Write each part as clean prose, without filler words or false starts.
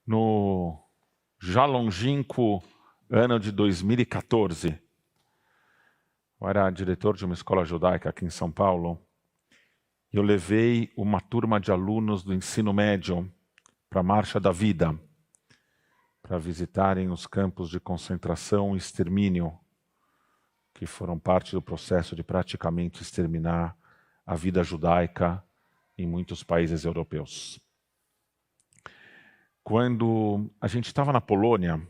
No já longínquo ano de 2014, eu era diretor de uma escola judaica aqui em São Paulo, e eu levei uma turma de alunos do ensino médio para a Marcha da Vida, para visitarem os campos de concentração e extermínio, que foram parte do processo de praticamente exterminar a vida judaica em muitos países europeus. Quando a gente estava na Polônia,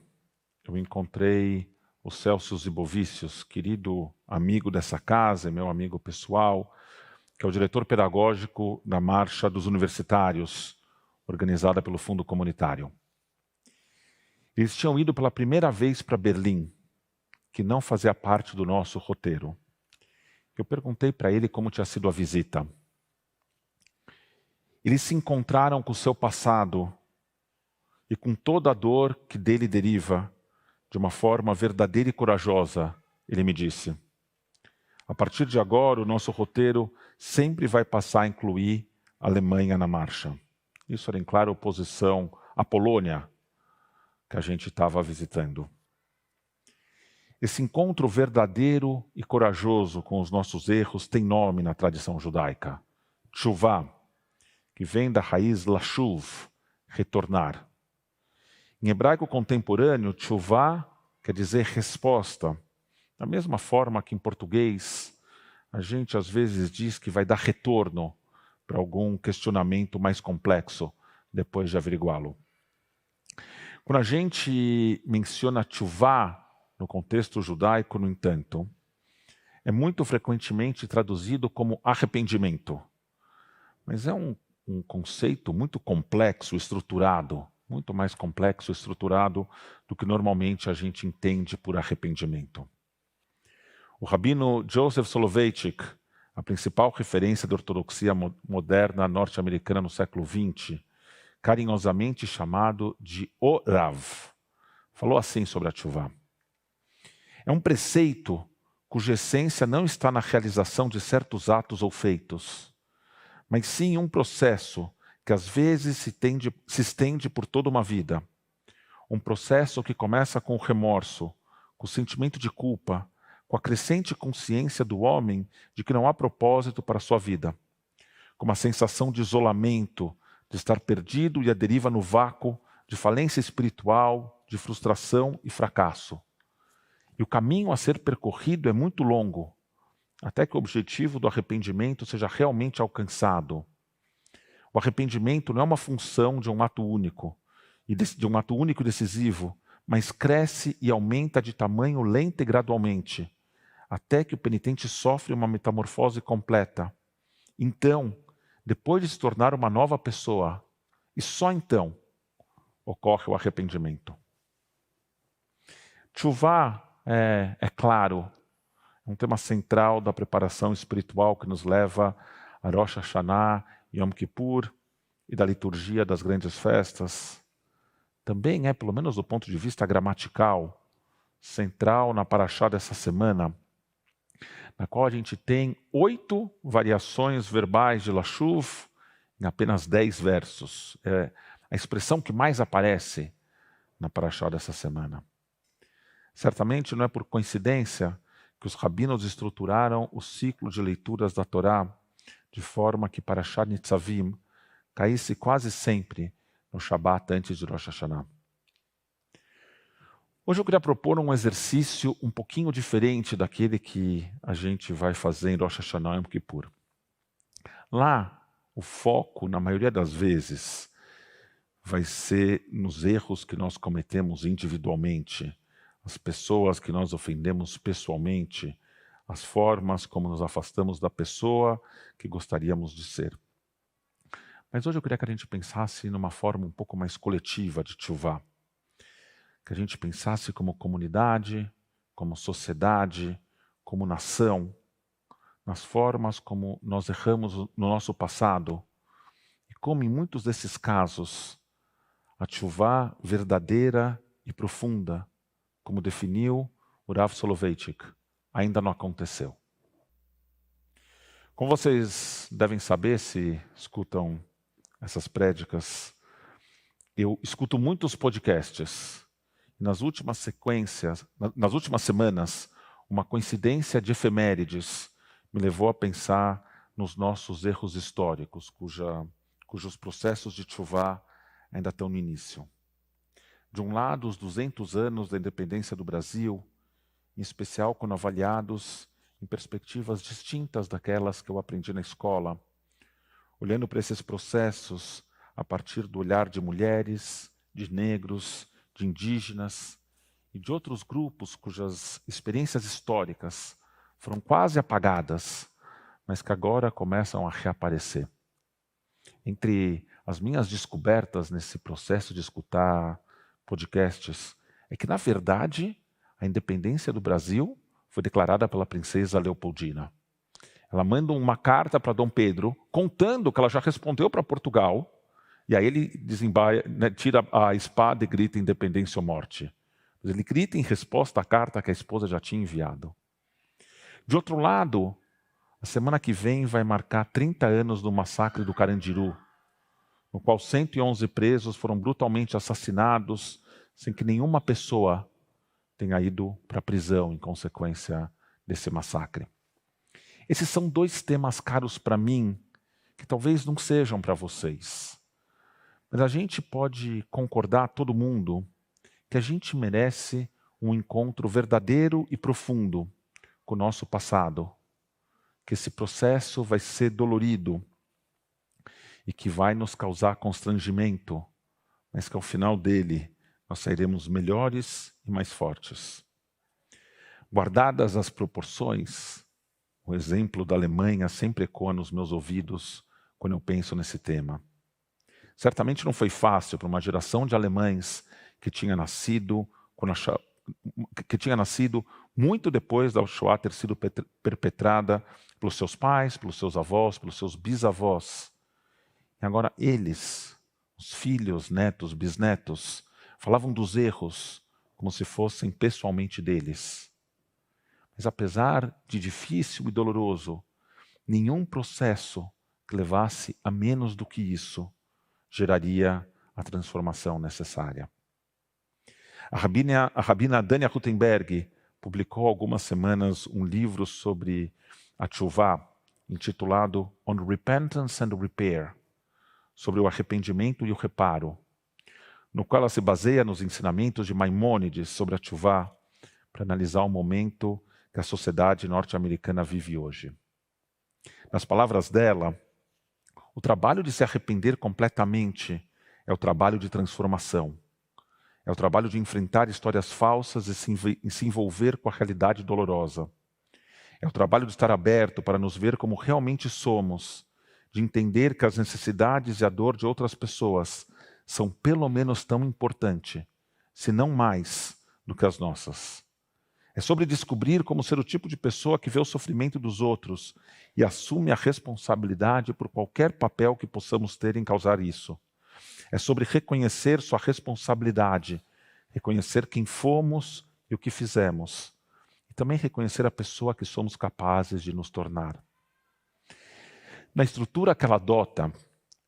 eu encontrei o Celso Zibovicius, querido amigo dessa casa, meu amigo pessoal, que é o diretor pedagógico da Marcha dos Universitários, organizada pelo Fundo Comunitário. Eles tinham ido pela primeira vez para Berlim, que não fazia parte do nosso roteiro. Eu perguntei para ele como tinha sido a visita. Eles se encontraram com o seu passado e com toda a dor que dele deriva, de uma forma verdadeira e corajosa, ele me disse. A partir de agora, o nosso roteiro sempre vai passar a incluir a Alemanha na marcha. Isso era em clara oposição à Polônia, que a gente estava visitando. Esse encontro verdadeiro e corajoso com os nossos erros tem nome na tradição judaica. Tshuvah, que vem da raiz lashuv, retornar. Em hebraico contemporâneo, tshuvah quer dizer resposta. Da mesma forma que em português, a gente às vezes diz que vai dar retorno para algum questionamento mais complexo, depois de averiguá-lo. Quando a gente menciona tshuvah no contexto judaico, no entanto, é muito frequentemente traduzido como arrependimento. Mas é um conceito muito complexo, estruturado, muito mais complexo e estruturado do que normalmente a gente entende por arrependimento. O rabino Joseph Soloveitchik, a principal referência da ortodoxia moderna norte-americana no século XX, carinhosamente chamado de O Rav, falou assim sobre a tshuvah. É um preceito cuja essência não está na realização de certos atos ou feitos, mas sim um processo que às vezes se estende por toda uma vida. Um processo que começa com o remorso, com o sentimento de culpa, com a crescente consciência do homem de que não há propósito para a sua vida, com uma sensação de isolamento, de estar perdido e à deriva no vácuo, de falência espiritual, de frustração e fracasso. E o caminho a ser percorrido é muito longo, até que o objetivo do arrependimento seja realmente alcançado. O arrependimento não é uma função de um ato único e decisivo, mas cresce e aumenta de tamanho lento e gradualmente, até que o penitente sofre uma metamorfose completa. Então, depois de se tornar uma nova pessoa, e só então, ocorre o arrependimento. Tshuvah é claro, é um tema central da preparação espiritual que nos leva a Rosh Hashanah, Yom Kippur e da liturgia das grandes festas. Também é, pelo menos do ponto de vista gramatical, central na paraxá dessa semana, na qual a gente tem 8 variações verbais de lashuv em apenas 10 versos. É a expressão que mais aparece na paraxá dessa semana. Certamente não é por coincidência que os rabinos estruturaram o ciclo de leituras da Torá de forma que Parashat Nitzavim caísse quase sempre no Shabat antes de Rosh Hashanah. Hoje eu queria propor um exercício um pouquinho diferente daquele que a gente vai fazer em Rosh Hashanah e Yom Kippur. Lá, o foco, na maioria das vezes, vai ser nos erros que nós cometemos individualmente, as pessoas que nós ofendemos pessoalmente, as formas como nos afastamos da pessoa que gostaríamos de ser. Mas hoje eu queria que a gente pensasse numa forma um pouco mais coletiva de tshuvah. Que a gente pensasse como comunidade, como sociedade, como nação, nas formas como nós erramos no nosso passado e como em muitos desses casos a tshuvah verdadeira e profunda, como definiu o Rav Soloveitchik, ainda não aconteceu. Como vocês devem saber se escutam essas prédicas, Eu escuto muitos podcasts. Nas últimas semanas, uma coincidência de efemérides me levou a pensar nos nossos erros históricos, cujos processos de tchuvá ainda estão no início. De um lado, os 200 anos da independência do Brasil, em especial quando avaliados em perspectivas distintas daquelas que eu aprendi na escola, olhando para esses processos a partir do olhar de mulheres, de negros, de indígenas e de outros grupos cujas experiências históricas foram quase apagadas, mas que agora começam a reaparecer. Entre as minhas descobertas nesse processo de escutar podcasts é que, na verdade, a independência do Brasil foi declarada pela princesa Leopoldina. Ela manda uma carta para Dom Pedro, contando que ela já respondeu para Portugal, e aí ele tira a espada e grita independência ou morte. Ele grita em resposta à carta que a esposa já tinha enviado. De outro lado, a semana que vem vai marcar 30 anos do massacre do Carandiru, no qual 111 presos foram brutalmente assassinados, sem que nenhuma pessoa tenha ido para a prisão em consequência desse massacre. Esses são dois temas caros para mim, que talvez não sejam para vocês. Mas a gente pode concordar, todo mundo, que a gente merece um encontro verdadeiro e profundo com o nosso passado. Que esse processo vai ser dolorido e que vai nos causar constrangimento, mas que ao final dele nós sairemos melhores e mais fortes. Guardadas as proporções, o exemplo da Alemanha sempre ecoa nos meus ouvidos quando eu penso nesse tema. Certamente não foi fácil para uma geração de alemães que tinha nascido muito depois da Shoah ter sido perpetrada pelos seus pais, pelos seus avós, pelos seus bisavós. E agora eles, os filhos, netos, bisnetos, falavam dos erros como se fossem pessoalmente deles. Mas apesar de difícil e doloroso, nenhum processo que levasse a menos do que isso geraria a transformação necessária. A rabina Dania Rutenberg publicou há algumas semanas um livro sobre a tchuvá, intitulado On Repentance and Repair, sobre o arrependimento e o reparo, no qual ela se baseia nos ensinamentos de Maimônides sobre a tchuvá para analisar o momento que a sociedade norte-americana vive hoje. Nas palavras dela, o trabalho de se arrepender completamente é o trabalho de transformação. É o trabalho de enfrentar histórias falsas e se envolver com a realidade dolorosa. É o trabalho de estar aberto para nos ver como realmente somos, de entender que as necessidades e a dor de outras pessoas são pelo menos tão importantes, se não mais, do que as nossas. É sobre descobrir como ser o tipo de pessoa que vê o sofrimento dos outros e assume a responsabilidade por qualquer papel que possamos ter em causar isso. É sobre reconhecer sua responsabilidade, reconhecer quem fomos e o que fizemos, e também reconhecer a pessoa que somos capazes de nos tornar. Na estrutura que ela adota,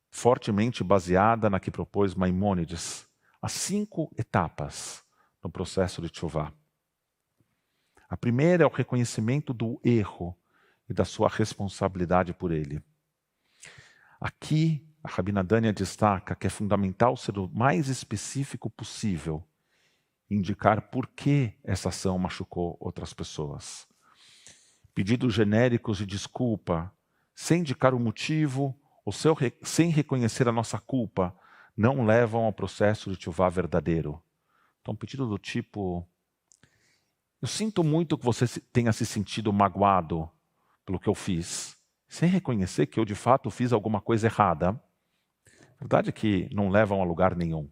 fortemente baseada na que propôs Maimônides, há 5 etapas no processo de tchuvá. A primeira é o reconhecimento do erro e da sua responsabilidade por ele. Aqui, a rabina Dania destaca que é fundamental ser o mais específico possível e indicar por que essa ação machucou outras pessoas. Pedidos genéricos de desculpa, sem indicar o motivo ou sem reconhecer a nossa culpa, não levam ao processo de tchuvá verdadeiro. Então, pedido do tipo: eu sinto muito que você tenha se sentido magoado pelo que eu fiz, sem reconhecer que eu de fato fiz alguma coisa errada. A verdade é que não levam a lugar nenhum.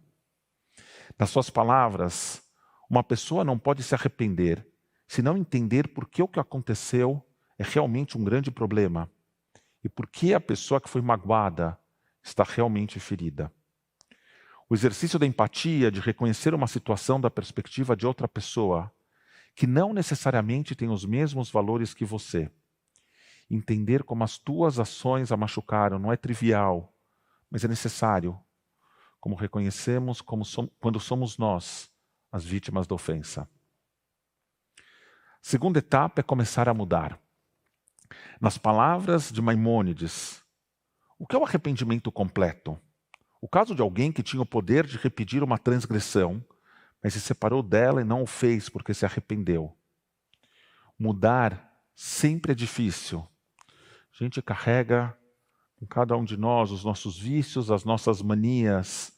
Nas suas palavras, uma pessoa não pode se arrepender se não entender por que o que aconteceu é realmente um grande problema e por que a pessoa que foi magoada está realmente ferida. O exercício da empatia, de reconhecer uma situação da perspectiva de outra pessoa, que não necessariamente tem os mesmos valores que você. Entender como as tuas ações a machucaram não é trivial, mas é necessário. como reconhecemos quando somos nós as vítimas da ofensa. Segunda etapa é começar a mudar. Nas palavras de Maimônides, o que é o arrependimento completo? O caso de alguém que tinha o poder de repetir uma transgressão, mas se separou dela e não o fez porque se arrependeu. Mudar sempre é difícil. A gente carrega com cada um de nós os nossos vícios, as nossas manias.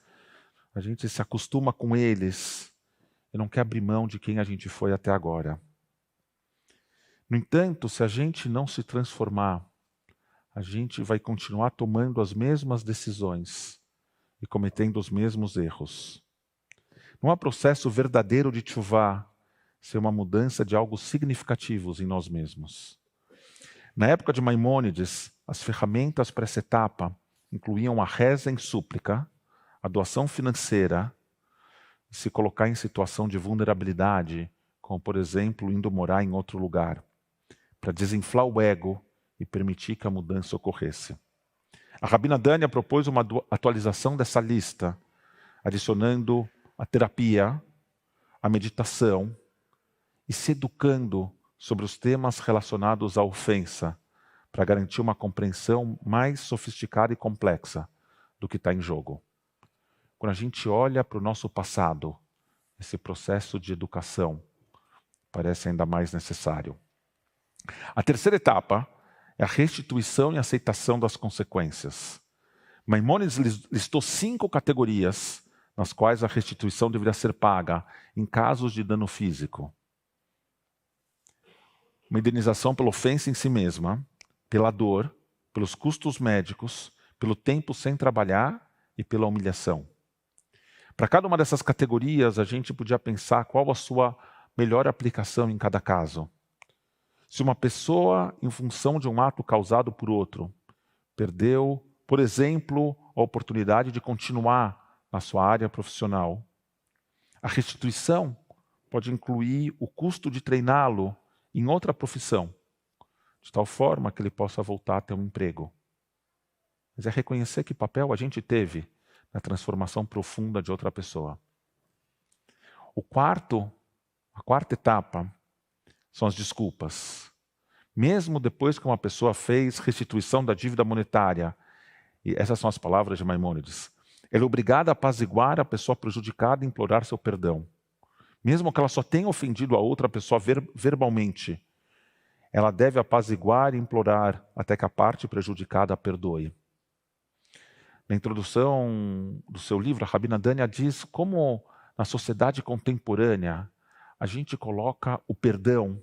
A gente se acostuma com eles e não quer abrir mão de quem a gente foi até agora. No entanto, se a gente não se transformar, a gente vai continuar tomando as mesmas decisões e cometendo os mesmos erros. Não há processo verdadeiro de tchuvá ser uma mudança de algo significativo em nós mesmos. Na época de Maimônides, as ferramentas para essa etapa incluíam a reza em súplica, a doação financeira, se colocar em situação de vulnerabilidade, como por exemplo indo morar em outro lugar, para desinflar o ego e permitir que a mudança ocorresse. A Rabina Dania propôs uma atualização dessa lista, adicionando a terapia, a meditação e se educando sobre os temas relacionados à ofensa, para garantir uma compreensão mais sofisticada e complexa do que está em jogo. Quando a gente olha para o nosso passado, esse processo de educação parece ainda mais necessário. A terceira etapa é a restituição e aceitação das consequências. Maimônides listou 5 categorias nas quais a restituição deveria ser paga em casos de dano físico. Uma indenização pela ofensa em si mesma, pela dor, pelos custos médicos, pelo tempo sem trabalhar e pela humilhação. Para cada uma dessas categorias, a gente podia pensar qual a sua melhor aplicação em cada caso. Se uma pessoa, em função de um ato causado por outro, perdeu, por exemplo, a oportunidade de continuar na sua área profissional, a restituição pode incluir o custo de treiná-lo em outra profissão, de tal forma que ele possa voltar a ter um emprego. Mas é reconhecer que papel a gente teve na transformação profunda de outra pessoa. A quarta etapa são as desculpas. Mesmo depois que uma pessoa fez restituição da dívida monetária, e essas são as palavras de Maimônides, ela é obrigada a apaziguar a pessoa prejudicada e implorar seu perdão. Mesmo que ela só tenha ofendido a outra pessoa verbalmente, ela deve apaziguar e implorar até que a parte prejudicada a perdoe. Na introdução do seu livro, a Rabina Dania diz como na sociedade contemporânea a gente coloca o perdão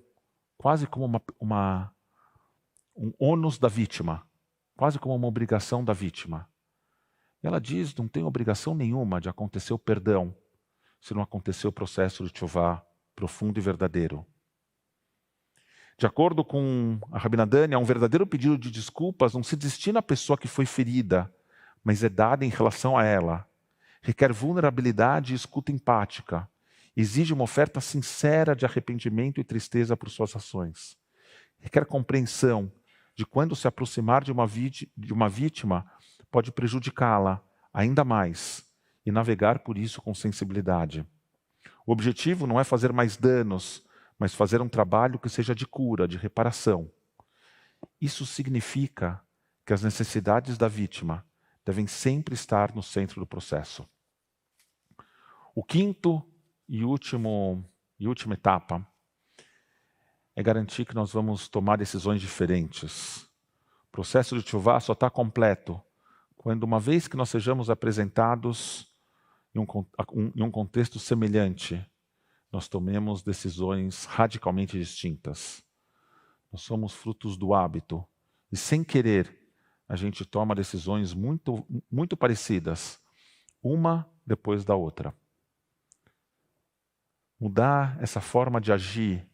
quase como um ônus da vítima, quase como uma obrigação da vítima. E ela diz, não tem obrigação nenhuma de acontecer o perdão se não acontecer o processo de tchuvá profundo e verdadeiro. De acordo com a Rabina Dania, um verdadeiro pedido de desculpas não se destina à pessoa que foi ferida, mas é dada em relação a ela. Requer vulnerabilidade e escuta empática. Exige uma oferta sincera de arrependimento e tristeza por suas ações. Requer compreensão de quando se aproximar de uma vítima pode prejudicá-la ainda mais e navegar por isso com sensibilidade. O objetivo não é fazer mais danos, mas fazer um trabalho que seja de cura, de reparação. Isso significa que as necessidades da vítima devem sempre estar no centro do processo. O quinto e última etapa é garantir que nós vamos tomar decisões diferentes. O processo de tchuvá só está completo quando, uma vez que nós sejamos apresentados em um contexto semelhante, nós tomemos decisões radicalmente distintas. Nós somos frutos do hábito e, sem querer, a gente toma decisões muito, muito parecidas, uma depois da outra. Mudar essa forma de agir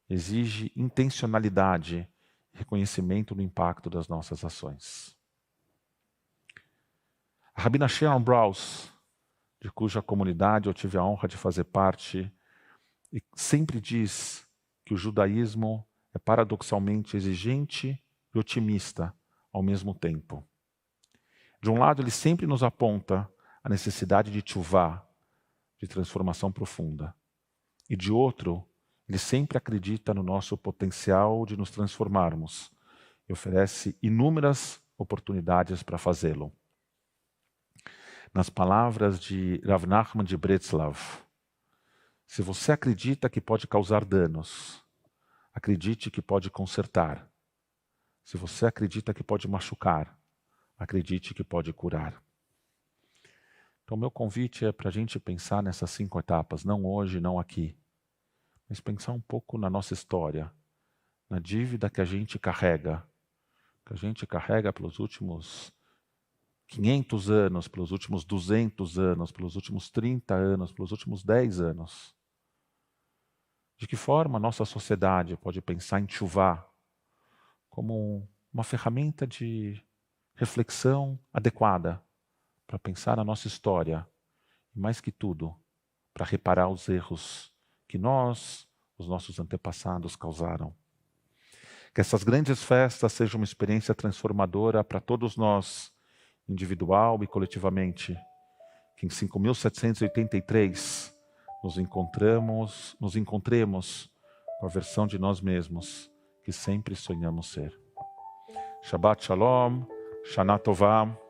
exige intencionalidade e reconhecimento do impacto das nossas ações. A Rabina Sharon Brous, de cuja comunidade eu tive a honra de fazer parte, e sempre diz que o judaísmo é paradoxalmente exigente e otimista ao mesmo tempo. De um lado, ele sempre nos aponta a necessidade de tchuvá, de transformação profunda. E de outro, ele sempre acredita no nosso potencial de nos transformarmos e oferece inúmeras oportunidades para fazê-lo. Nas palavras de Rav Nachman de Breslov, se você acredita que pode causar danos, acredite que pode consertar. Se você acredita que pode machucar, acredite que pode curar. Então, meu convite é para a gente pensar nessas 5 etapas, não hoje, não aqui, mas pensar um pouco na nossa história, na dívida que a gente carrega pelos últimos 500 anos, pelos últimos 200 anos, pelos últimos 30 anos, pelos últimos 10 anos. De que forma a nossa sociedade pode pensar em tchuvá como uma ferramenta de reflexão adequada para pensar na nossa história e, mais que tudo, para reparar os erros que nós, os nossos antepassados, causaram. Que essas grandes festas sejam uma experiência transformadora para todos nós, individual e coletivamente. Que em 5.783 nos encontremos com a versão de nós mesmos que sempre sonhamos ser. Shabbat Shalom, Shana Tovah.